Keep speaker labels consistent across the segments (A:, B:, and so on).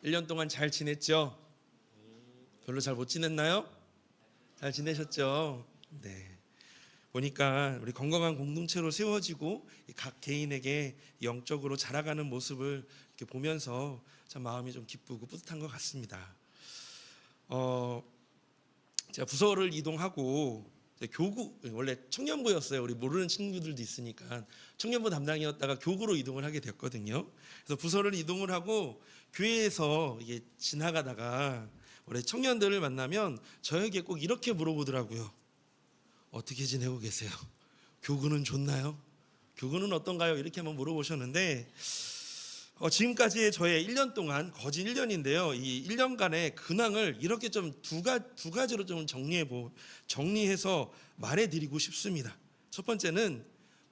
A: 1년 동안 잘 지냈죠? 별로 잘 못 지냈나요? 잘 지내셨죠? 네. 보니까 우리 건강한 공동체로 세워지고 각 개인에게 영적으로 자라가는 모습을 이렇게 보면서 참 마음이 좀 기쁘고 뿌듯한 것 같습니다. 제가 부서를 이동하고 교구, 원래 청년부였어요. 우리 모르는 친구들도 있으니까 청년부 담당이었다가 교구로 이동을 하게 됐거든요. 그래서 부서를 이동을 하고 교회에서 이게 지나가다가 원래 청년들을 만나면 저에게 꼭 이렇게 물어보더라고요. 어떻게 지내고 계세요? 교구는 좋나요? 교구는 어떤가요? 이렇게 한번 물어보셨는데 지금까지의 저의 1년 동안 거진 1년인데요. 이 1년간의 근황을 이렇게 좀 두 가지로 좀 정리해서 말해드리고 싶습니다. 첫 번째는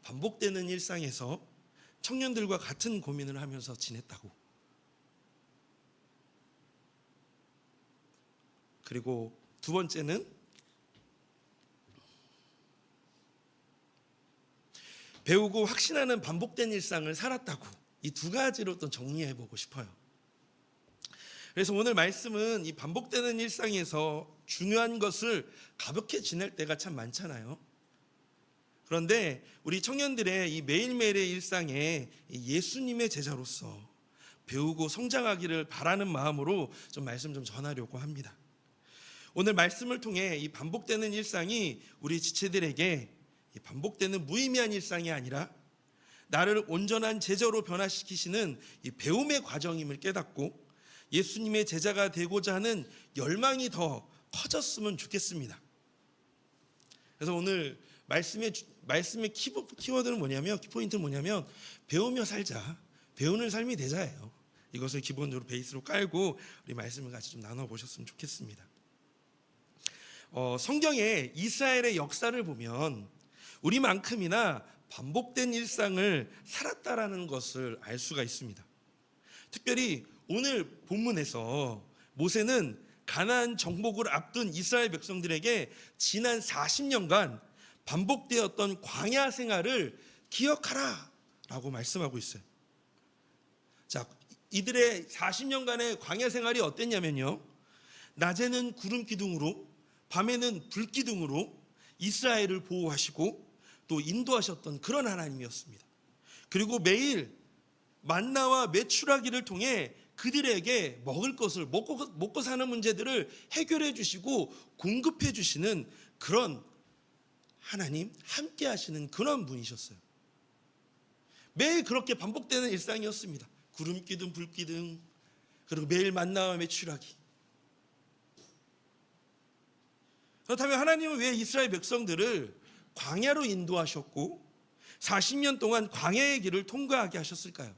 A: 반복되는 일상에서 청년들과 같은 고민을 하면서 지냈다고. 그리고 두 번째는 배우고 확신하는 반복된 일상을 살았다고. 이 두 가지로 또 정리해 보고 싶어요. 그래서 오늘 말씀은 이 반복되는 일상에서 중요한 것을 가볍게 지낼 때가 참 많잖아요. 그런데 우리 청년들의 이 매일매일의 일상에 예수님의 제자로서 배우고 성장하기를 바라는 마음으로 좀 말씀 좀 전하려고 합니다. 오늘 말씀을 통해 이 반복되는 일상이 우리 지체들에게 이 반복되는 무의미한 일상이 아니라 나를 온전한 제자로 변화시키시는 이 배움의 과정임을 깨닫고 예수님의 제자가 되고자 하는 열망이 더 커졌으면 좋겠습니다. 그래서 오늘 말씀의 키워드는 뭐냐면, 키포인트는 뭐냐면 배우며 살자, 배우는 삶이 되자예요. 이것을 기본적으로 베이스로 깔고 우리 말씀을 같이 좀 나눠보셨으면 좋겠습니다. 성경의 이스라엘의 역사를 보면 우리만큼이나 반복된 일상을 살았다라는 것을 알 수가 있습니다. 특별히 오늘 본문에서 모세는 가나안 정복을 앞둔 이스라엘 백성들에게 지난 40년간 반복되었던 광야 생활을 기억하라 라고 말씀하고 있어요. 자, 이들의 40년간의 광야 생활이 어땠냐면요, 낮에는 구름 기둥으로 밤에는 불 기둥으로 이스라엘을 보호하시고 또 인도하셨던 그런 하나님이었습니다. 그리고 매일 만나와 메추라기를 통해 그들에게 먹을 것을 먹고 사는 문제들을 해결해 주시고 공급해 주시는 그런 하나님, 함께 하시는 그런 분이셨어요. 매일 그렇게 반복되는 일상이었습니다. 구름 기둥, 불 기둥, 그리고 매일 만나와 메추라기. 그렇다면 하나님은 왜 이스라엘 백성들을 광야로 인도하셨고 40년 동안 광야의 길을 통과하게 하셨을까요?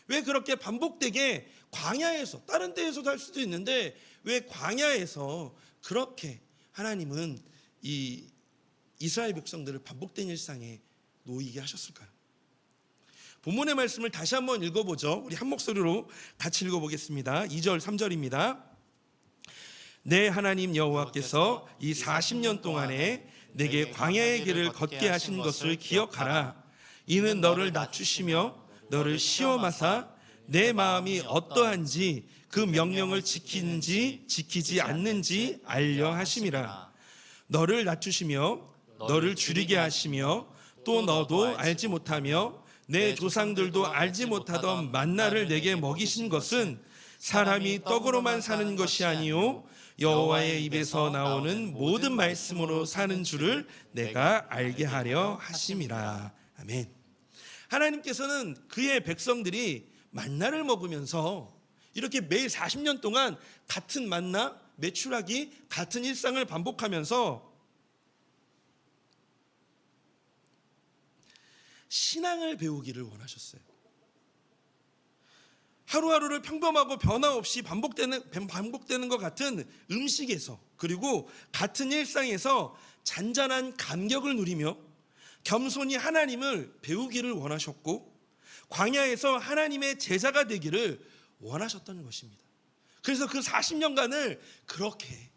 A: 왜 그렇게 반복되게 광야에서, 다른 데에서도 할 수도 있는데 왜 광야에서 그렇게 하나님은 이 이스라엘 백성들을 반복된 일상에 놓이게 하셨을까요? 본문의 말씀을 다시 한번 읽어보죠. 우리 한 목소리로 같이 읽어보겠습니다. 2절 3절입니다. 내 하나님 여호와께서 이 40년 동안에 내게 광야의 길을 걷게 하신 것을 기억하라. 이는 너를 낮추시며 너를 시험하사 내 마음이 어떠한지 그 명령을 지키는지 지키지 않는지 알려 하심이라. 너를 낮추시며 너를 줄이게 하시며 또 너도 알지 못하며 내 조상들도 알지 못하던 만나를 내게 먹이신 것은 사람이 떡으로만 사는 것이 아니요 여호와의 입에서 나오는 모든 말씀으로 사는 줄을 내가 알게 하려 하심이라. 아멘. 하나님께서는 그의 백성들이 만나를 먹으면서 이렇게 매일 40년 동안 같은 만나, 메추라기, 같은 일상을 반복하면서 신앙을 배우기를 원하셨어요. 하루하루를 평범하고 변화 없이 반복되는 것 같은 음식에서, 그리고 같은 일상에서 잔잔한 감격을 누리며 겸손히 하나님을 배우기를 원하셨고 광야에서 하나님의 제자가 되기를 원하셨던 것입니다. 그래서 그 40년간을 그렇게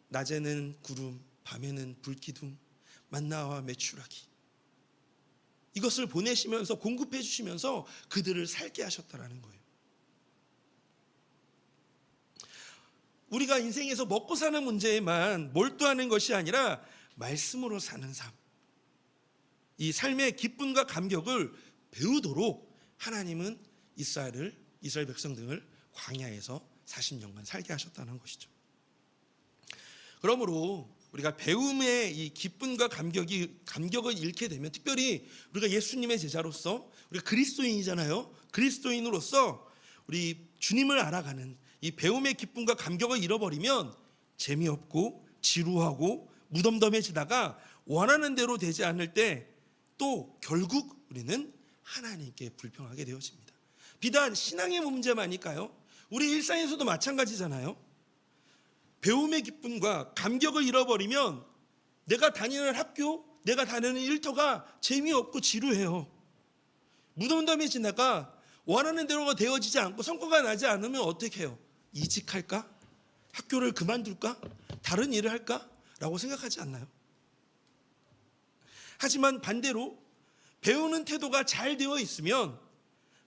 A: 낮에는 구름, 밤에는 불기둥, 만나와 메추라기, 이것을 보내시면서 공급해 주시면서 그들을 살게 하셨다라는 거예요. 우리가 인생에서 먹고 사는 문제에만 몰두하는 것이 아니라 말씀으로 사는 삶, 이 삶의 기쁨과 감격을 배우도록 하나님은 이스라엘 백성 등을 광야에서 40년간 살게 하셨다는 것이죠. 그러므로 우리가 배움의 이 기쁨과 감격을 잃게 되면, 특별히 우리가 예수님의 제자로서, 우리가 그리스도인이잖아요. 그리스도인으로서 우리 주님을 알아가는 이 배움의 기쁨과 감격을 잃어버리면 재미없고 지루하고 무덤덤해지다가 원하는 대로 되지 않을 때 또 결국 우리는 하나님께 불평하게 되어집니다. 비단 신앙의 문제만일까요? 우리 일상에서도 마찬가지잖아요. 배움의 기쁨과 감격을 잃어버리면 내가 다니는 학교, 내가 다니는 일터가 재미없고 지루해요. 무덤덤해지다가 원하는 대로가 되어지지 않고 성과가 나지 않으면 어떻게 해요? 이직할까? 학교를 그만둘까? 다른 일을 할까? 라고 생각하지 않나요? 하지만 반대로 배우는 태도가 잘 되어 있으면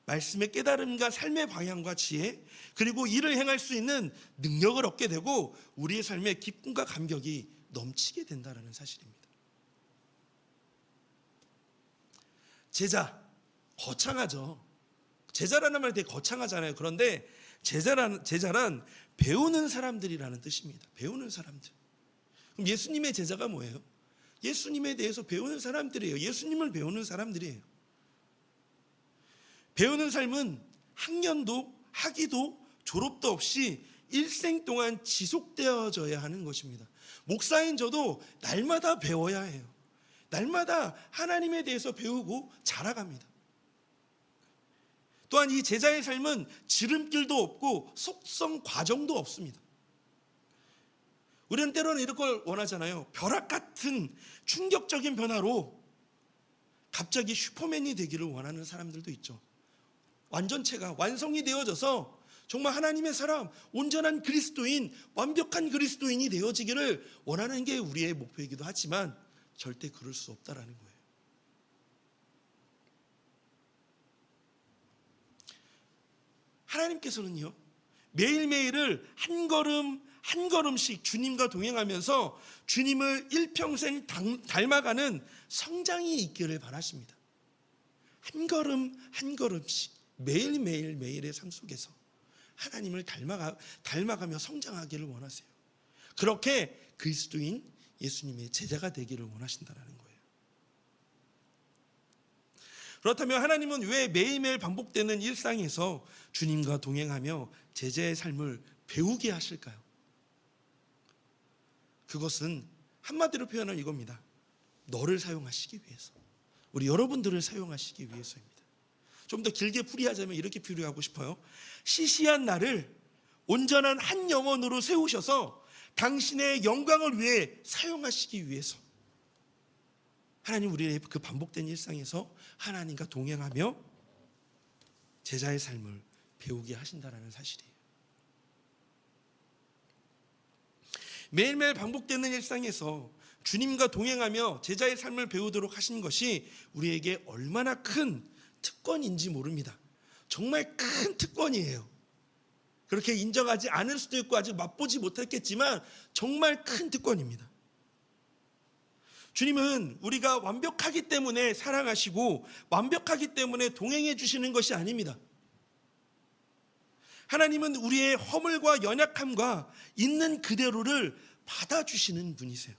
A: 말씀의 깨달음과 삶의 방향과 지혜, 그리고 일을 행할 수 있는 능력을 얻게 되고 우리의 삶에 기쁨과 감격이 넘치게 된다는 사실입니다. 제자, 거창하죠. 제자라는 말 되게 거창하잖아요. 그런데 제자란 배우는 사람들이라는 뜻입니다. 배우는 사람들. 그럼 예수님의 제자가 뭐예요? 예수님에 대해서 배우는 사람들이에요. 예수님을 배우는 사람들이에요. 배우는 삶은 학년도, 학위도, 졸업도 없이 일생 동안 지속되어져야 하는 것입니다. 목사인 저도 날마다 배워야 해요. 날마다 하나님에 대해서 배우고 자라갑니다. 또한 이 제자의 삶은 지름길도 없고 속성 과정도 없습니다. 우리는 때로는 이런 걸 원하잖아요. 벼락 같은 충격적인 변화로 갑자기 슈퍼맨이 되기를 원하는 사람들도 있죠. 완전체가 완성이 되어져서 정말 하나님의 사람, 온전한 그리스도인, 완벽한 그리스도인이 되어지기를 원하는 게 우리의 목표이기도 하지만 절대 그럴 수 없다라는 거예요. 하나님께서는요, 매일매일을 한 걸음 한 걸음씩 주님과 동행하면서 주님을 일평생 닮아가는 성장이 있기를 바라십니다. 한 걸음 한 걸음씩 매일매일의 삶 속에서 하나님을 닮아가며 성장하기를 원하세요. 그렇게 그리스도인 예수님의 제자가 되기를 원하신다는 거예요. 그렇다면 하나님은 왜 매일매일 반복되는 일상에서 주님과 동행하며 제자의 삶을 배우게 하실까요? 그것은 한마디로 표현하면 이겁니다. 너를 사용하시기 위해서, 우리 여러분들을 사용하시기 위해서입니다. 좀 더 길게 풀이하자면 이렇게 풀이하고 싶어요. 시시한 나를 온전한 한 영혼으로 세우셔서 당신의 영광을 위해 사용하시기 위해서 하나님 우리의 그 반복된 일상에서 하나님과 동행하며 제자의 삶을 배우게 하신다는 사실이에요. 매일매일 반복되는 일상에서 주님과 동행하며 제자의 삶을 배우도록 하신 것이 우리에게 얼마나 큰 특권인지 모릅니다. 정말 큰 특권이에요. 그렇게 인정하지 않을 수도 있고 아직 맛보지 못했겠지만 정말 큰 특권입니다. 주님은 우리가 완벽하기 때문에 사랑하시고 완벽하기 때문에 동행해 주시는 것이 아닙니다. 하나님은 우리의 허물과 연약함과 있는 그대로를 받아주시는 분이세요.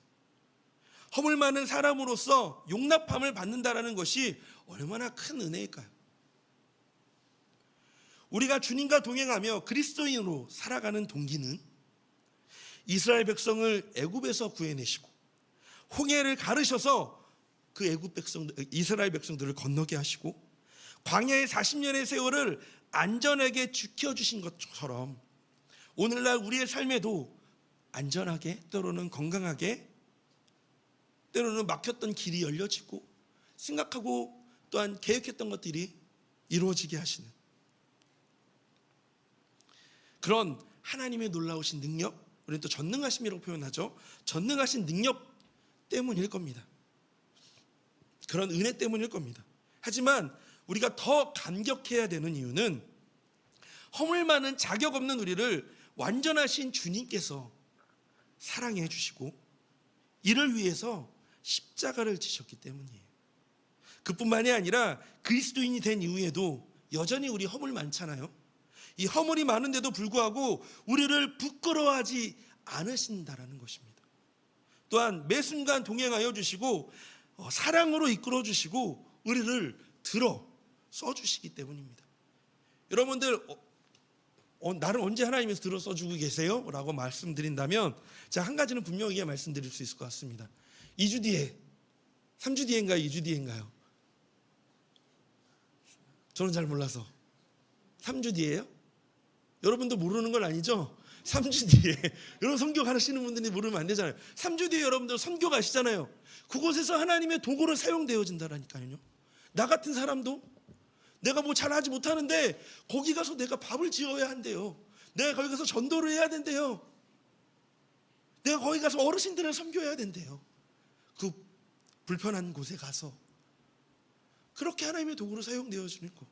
A: 허물 많은 사람으로서 용납함을 받는다는 것이 얼마나 큰 은혜일까요? 우리가 주님과 동행하며 그리스도인으로 살아가는 동기는 이스라엘 백성을 애굽에서 구해내시고 홍해를 가르셔서 그 이스라엘 백성들을 건너게 하시고 광야의 40년의 세월을 안전하게 지켜주신 것처럼 오늘날 우리의 삶에도 안전하게, 때로는 건강하게, 때로는 막혔던 길이 열려지고 생각하고 또한 계획했던 것들이 이루어지게 하시는 그런 하나님의 놀라우신 능력, 우리는 또 전능하심이라고 표현하죠. 전능하신 능력 때문일 겁니다. 그런 은혜 때문일 겁니다. 하지만 우리가 더 감격해야 되는 이유는 허물 많은 자격 없는 우리를 완전하신 주님께서 사랑해 주시고 이를 위해서 십자가를 지셨기 때문이에요. 그뿐만이 아니라 그리스도인이 된 이후에도 여전히 우리 허물 많잖아요. 이 허물이 많은데도 불구하고 우리를 부끄러워하지 않으신다라는 것입니다. 또한 매 순간 동행하여 주시고 사랑으로 이끌어 주시고 우리를 들어 써주시기 때문입니다. 여러분들 나를 언제 하나님께서 들어 써주고 계세요? 라고 말씀드린다면 제가 한 가지는 분명하게 말씀드릴 수 있을 것 같습니다. 2주 뒤에, 3주 뒤인가요? 2주 뒤인가요? 저는 잘 몰라서 3주 뒤에요? 여러분도 모르는 건 아니죠? 3주 뒤에 여러분 선교 가시는 분들이 모르면 안 되잖아요. 3주 뒤에 여러분들 선교 가시잖아요. 그곳에서 하나님의 도구로 사용되어진다라니까요. 나 같은 사람도 내가 뭐 잘하지 못하는데 거기 가서 내가 밥을 지어야 한대요. 내가 거기 가서 전도를 해야 된대요. 내가 거기 가서 어르신들을 섬겨야 된대요. 그 불편한 곳에 가서 그렇게 하나님의 도구로 사용되어지는 거.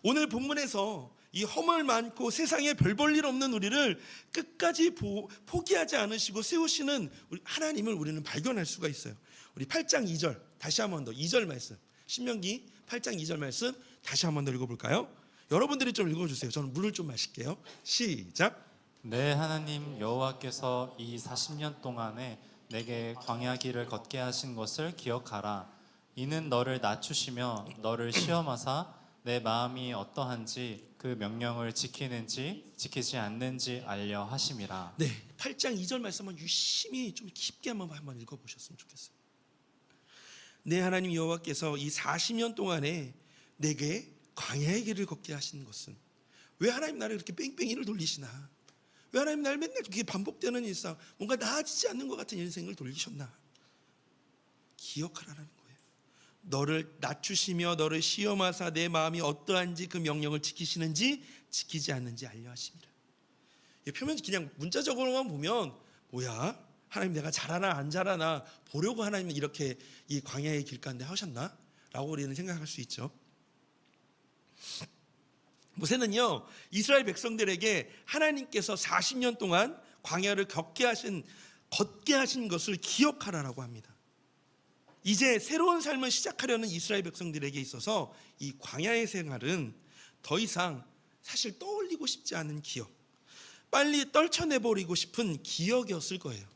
A: 오늘 본문에서 이 허물 많고 세상에 별 볼 일 없는 우리를 끝까지 포기하지 않으시고 세우시는 하나님을 우리는 발견할 수가 있어요. 우리 8장 2절 다시 한번 더 2절 말씀, 신명기 8장 2절 말씀 다시 한번 더 읽어볼까요? 여러분들이 좀 읽어주세요. 저는 물을 좀 마실게요. 시작.
B: 내 하나님 여호와께서 이 40년 동안에 내게 광야 길을 걷게 하신 것을 기억하라. 이는 너를 낮추시며 너를 시험하사 내 마음이 어떠한지 그 명령을 지키는지 지키지 않는지 알려 하심이라.
A: 네, 8장 2절 말씀은 유심히 좀 깊게 한번 읽어보셨으면 좋겠어요. 내 하나님 여호와께서 이 40년 동안에 내게 광야의 길을 걷게 하신 것은, 왜 하나님 나를 이렇게 뺑뺑이를 돌리시나, 왜 하나님 나를 맨날 이렇게 반복되는 일상, 뭔가 나아지지 않는 것 같은 인생을 돌리셨나, 기억하라는 거예요. 너를 낮추시며 너를 시험하사 내 마음이 어떠한지 그 명령을 지키시는지 지키지 않는지 알려 하심이라. 표면 그냥 문자적으로만 보면 뭐야, 하나님 내가 잘하나 안 잘하나 보려고 하나님은 이렇게 이 광야의 길 가운데 하셨나? 라고 우리는 생각할 수 있죠. 모세는요, 이스라엘 백성들에게 하나님께서 40년 동안 광야를 걷게 하신 것을 기억하라라고 합니다. 이제 새로운 삶을 시작하려는 이스라엘 백성들에게 있어서 이 광야의 생활은 더 이상 사실 떠올리고 싶지 않은 기억, 빨리 떨쳐내버리고 싶은 기억이었을 거예요.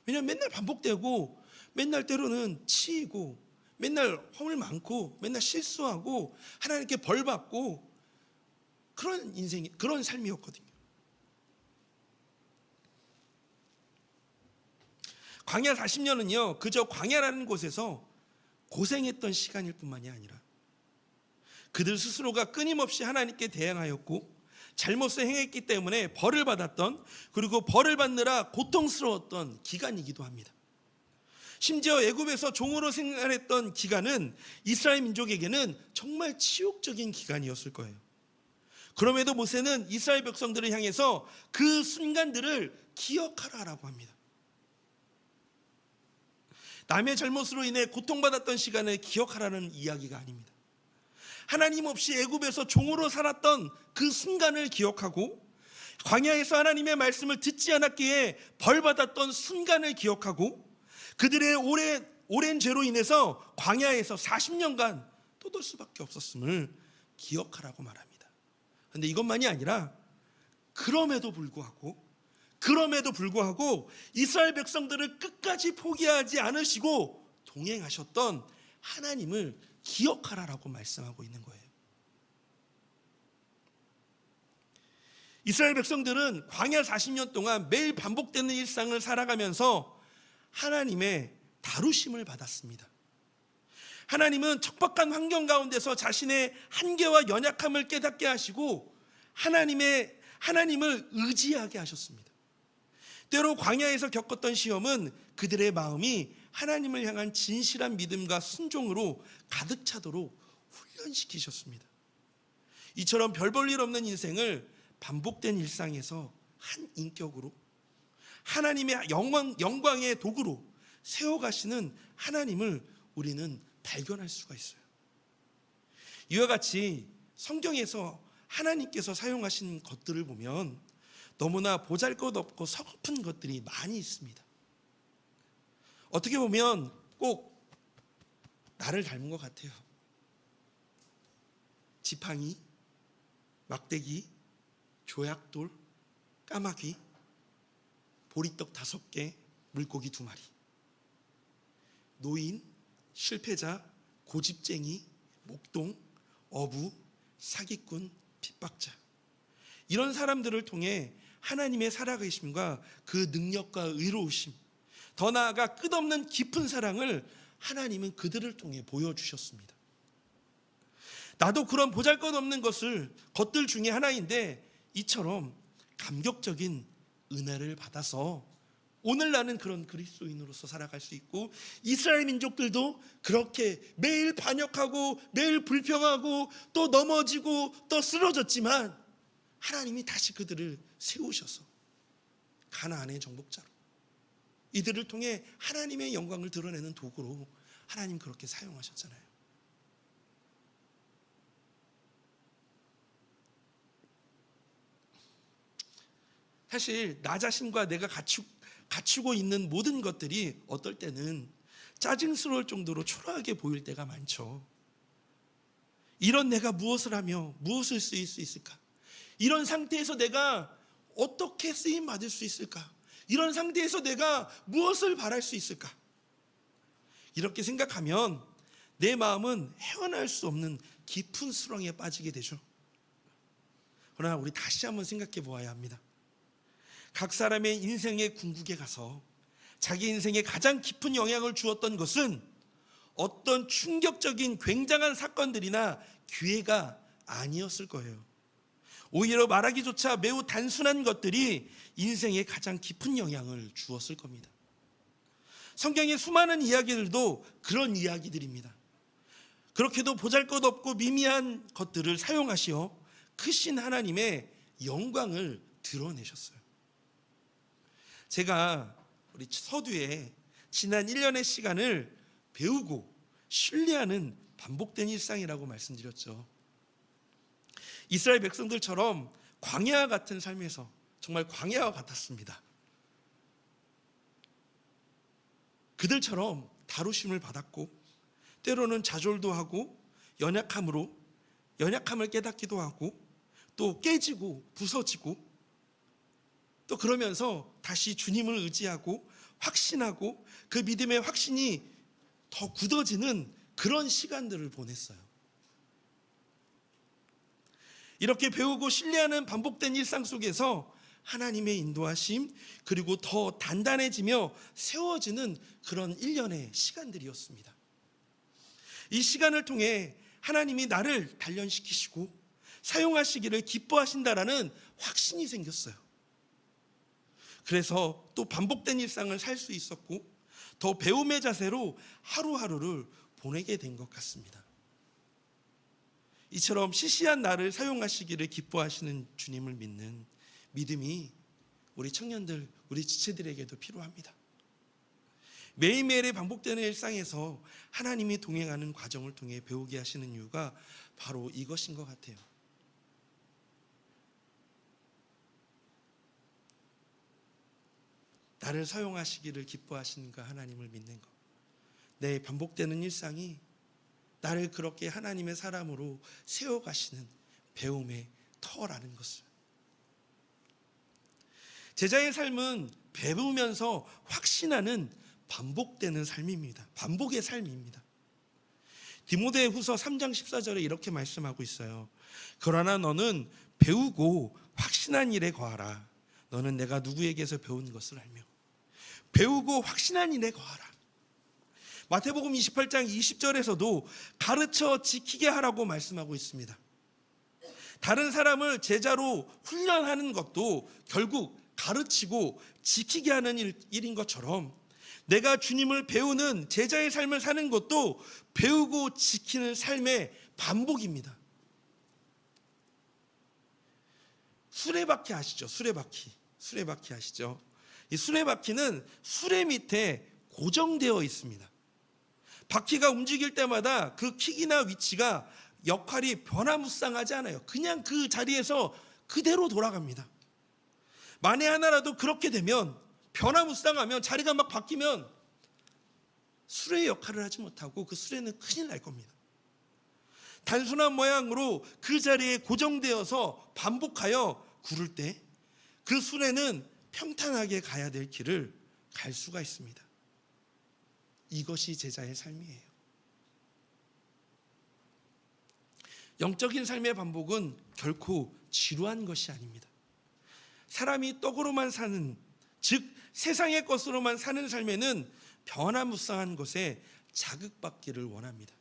A: 왜냐하면 맨날 반복되고 맨날 때로는 치이고 맨날 허물 많고 맨날 실수하고 하나님께 벌 받고 그런 인생이, 그런 삶이었거든요. 광야 40년은요 그저 광야라는 곳에서 고생했던 시간일 뿐만이 아니라 그들 스스로가 끊임없이 하나님께 대항하였고 잘못을 행했기 때문에 벌을 받았던, 그리고 벌을 받느라 고통스러웠던 기간이기도 합니다. 심지어 애굽에서 종으로 생활했던 기간은 이스라엘 민족에게는 정말 치욕적인 기간이었을 거예요. 그럼에도 모세는 이스라엘 백성들을 향해서 그 순간들을 기억하라라고 합니다. 남의 잘못으로 인해 고통받았던 시간을 기억하라는 이야기가 아닙니다. 하나님 없이 애굽에서 종으로 살았던 그 순간을 기억하고, 광야에서 하나님의 말씀을 듣지 않았기에 벌받았던 순간을 기억하고, 그들의 오랜 죄로 인해서 광야에서 40년간 떠돌 수밖에 없었음을 기억하라고 말합니다. 그런데 이것만이 아니라 그럼에도 불구하고 이스라엘 백성들을 끝까지 포기하지 않으시고 동행하셨던 하나님을 기억하라라고 말씀하고 있는 거예요. 이스라엘 백성들은 광야 40년 동안 매일 반복되는 일상을 살아가면서 하나님의 다루심을 받았습니다. 하나님은 척박한 환경 가운데서 자신의 한계와 연약함을 깨닫게 하시고 하나님을 의지하게 하셨습니다. 때로 광야에서 겪었던 시험은 그들의 마음이 하나님을 향한 진실한 믿음과 순종으로 가득 차도록 훈련시키셨습니다. 이처럼 별 볼 일 없는 인생을 반복된 일상에서 한 인격으로 하나님의 영광의 도구로 세워가시는 하나님을 우리는 발견할 수가 있어요. 이와 같이 성경에서 하나님께서 사용하신 것들을 보면 너무나 보잘것없고 서글픈 것들이 많이 있습니다. 어떻게 보면 꼭 나를 닮은 것 같아요. 지팡이, 막대기, 조약돌, 까마귀, 보리떡 5개, 물고기 2마리. 노인, 실패자, 고집쟁이, 목동, 어부, 사기꾼, 핍박자. 이런 사람들을 통해 하나님의 살아계심과 그 능력과 의로우심, 더 나아가 끝없는 깊은 사랑을 하나님은 그들을 통해 보여주셨습니다. 나도 그런 보잘것없는 것들 중에 하나인데 이처럼 감격적인 은혜를 받아서 오늘 나는 그런 그리스도인으로서 살아갈 수 있고, 이스라엘 민족들도 그렇게 매일 반역하고 매일 불평하고 또 넘어지고 또 쓰러졌지만 하나님이 다시 그들을 세우셔서 가나안의 정복자로, 이들을 통해 하나님의 영광을 드러내는 도구로 하나님 그렇게 사용하셨잖아요. 사실 나 자신과 내가 갖추고 있는 모든 것들이 어떨 때는 짜증스러울 정도로 초라하게 보일 때가 많죠. 이런 내가 무엇을 하며 무엇을 쓰일 수 있을까? 이런 상태에서 내가 어떻게 쓰임 받을 수 있을까? 이런 상태에서 내가 무엇을 바랄 수 있을까? 이렇게 생각하면 내 마음은 헤어날 수 없는 깊은 수렁에 빠지게 되죠. 그러나 우리 다시 한번 생각해 보아야 합니다. 각 사람의 인생의 궁극에 가서 자기 인생에 가장 깊은 영향을 주었던 것은 어떤 충격적인 굉장한 사건들이나 기회가 아니었을 거예요. 오히려 말하기조차 매우 단순한 것들이 인생에 가장 깊은 영향을 주었을 겁니다. 성경의 수많은 이야기들도 그런 이야기들입니다. 그렇게도 보잘것없고 미미한 것들을 사용하시어 크신 하나님의 영광을 드러내셨어요. 제가 우리 서두에 지난 1년의 시간을 배우고 신뢰하는 반복된 일상이라고 말씀드렸죠. 이스라엘 백성들처럼 광야 같은 삶에서 정말 광야와 같았습니다. 그들처럼 다루심을 받았고 때로는 좌절도 하고 연약함을 깨닫기도 하고 또 깨지고 부서지고 또 그러면서 다시 주님을 의지하고 확신하고 그 믿음의 확신이 더 굳어지는 그런 시간들을 보냈어요. 이렇게 배우고 신뢰하는 반복된 일상 속에서 하나님의 인도하심, 그리고 더 단단해지며 세워지는 그런 1년의 시간들이었습니다. 이 시간을 통해 하나님이 나를 단련시키시고 사용하시기를 기뻐하신다라는 확신이 생겼어요. 그래서 또 반복된 일상을 살 수 있었고 더 배움의 자세로 하루하루를 보내게 된 것 같습니다. 이처럼 시시한 나를 사용하시기를 기뻐하시는 주님을 믿는 믿음이 우리 청년들, 우리 지체들에게도 필요합니다. 매일매일의 반복되는 일상에서 하나님이 동행하는 과정을 통해 배우게 하시는 이유가 바로 이것인 것 같아요. 나를 사용하시기를 기뻐하시는가 하나님을 믿는 것. 내 반복되는 일상이 나를 그렇게 하나님의 사람으로 세워가시는 배움의 터라는 것을. 제자의 삶은 배우면서 확신하는 반복되는 삶입니다. 반복의 삶입니다. 디모데후서 3장 14절에 이렇게 말씀하고 있어요. 그러나 너는 배우고 확신한 일에 거하라. 너는 내가 누구에게서 배운 것을 알며. 배우고 확신한 일에 거하라. 마태복음 28장 20절에서도 가르쳐 지키게 하라고 말씀하고 있습니다. 다른 사람을 제자로 훈련하는 것도 결국 가르치고 지키게 하는 일인 것처럼 내가 주님을 배우는 제자의 삶을 사는 것도 배우고 지키는 삶의 반복입니다. 수레바퀴 아시죠? 수레바퀴 아시죠? 이 수레바퀴는 수레 밑에 고정되어 있습니다. 바퀴가 움직일 때마다 그 킥이나 위치가 역할이 변화무쌍하지 않아요. 그냥 그 자리에서 그대로 돌아갑니다. 만에 하나라도 그렇게 되면, 변화무쌍하면, 자리가 막 바뀌면 수레의 역할을 하지 못하고 그 수레는 큰일 날 겁니다. 단순한 모양으로 그 자리에 고정되어서 반복하여 구를 때 그 수레는 평탄하게 가야 될 길을 갈 수가 있습니다. 이것이 제자의 삶이에요. 영적인 삶의 반복은 결코 지루한 것이 아닙니다. 사람이 떡으로만 사는, 즉 세상의 것으로만 사는 삶에는 변화무쌍한 것에 자극받기를 원합니다.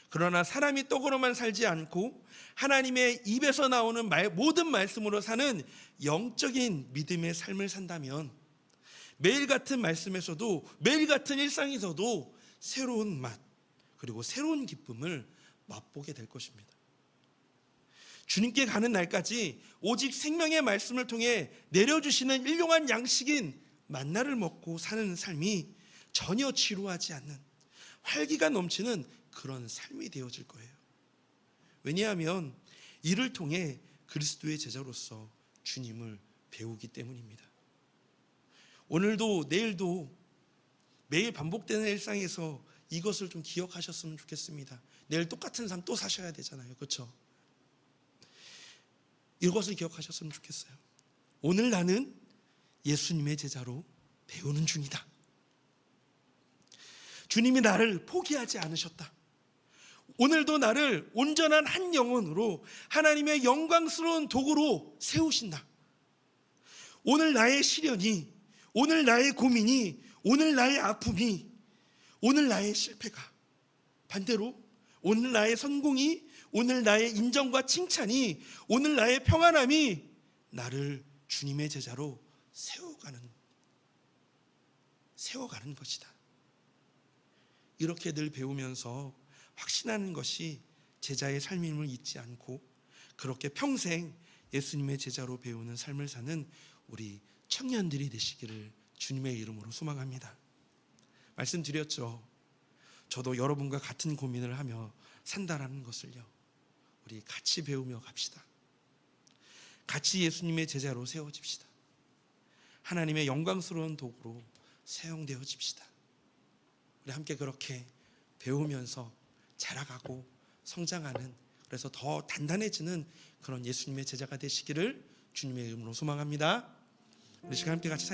A: 그러나 사람이 떡으로만 살지 않고 하나님의 입에서 나오는 모든 말씀으로 사는 영적인 믿음의 삶을 산다면 매일 같은 말씀에서도, 매일 같은 일상에서도 새로운 맛, 그리고 새로운 기쁨을 맛보게 될 것입니다. 주님께 가는 날까지 오직 생명의 말씀을 통해 내려주시는 일용한 양식인 만나를 먹고 사는 삶이 전혀 지루하지 않는, 활기가 넘치는 그런 삶이 되어질 거예요. 왜냐하면 이를 통해 그리스도의 제자로서 주님을 배우기 때문입니다. 오늘도 내일도 매일 반복되는 일상에서 이것을 좀 기억하셨으면 좋겠습니다. 내일 똑같은 삶 또 사셔야 되잖아요. 그렇죠? 이것을 기억하셨으면 좋겠어요. 오늘 나는 예수님의 제자로 배우는 중이다. 주님이 나를 포기하지 않으셨다. 오늘도 나를 온전한 한 영혼으로 하나님의 영광스러운 도구로 세우신다. 오늘 나의 시련이, 오늘 나의 고민이, 오늘 나의 아픔이, 오늘 나의 실패가, 반대로 오늘 나의 성공이, 오늘 나의 인정과 칭찬이, 오늘 나의 평안함이 나를 주님의 제자로 세워가는 것이다. 이렇게 늘 배우면서 확신하는 것이 제자의 삶임을 잊지 않고 그렇게 평생 예수님의 제자로 배우는 삶을 사는 우리 청년들이 되시기를 주님의 이름으로 소망합니다. 말씀드렸죠. 저도 여러분과 같은 고민을 하며 산다라는 것을요. 우리 같이 배우며 갑시다. 같이 예수님의 제자로 세워집시다. 하나님의 영광스러운 도구로 사용되어집시다. 우리 함께 그렇게 배우면서 자라가고 성장하는, 그래서 더 단단해지는 그런 예수님의 제자가 되시기를 주님의 이름으로 소망합니다. 우리 시간 함께 같이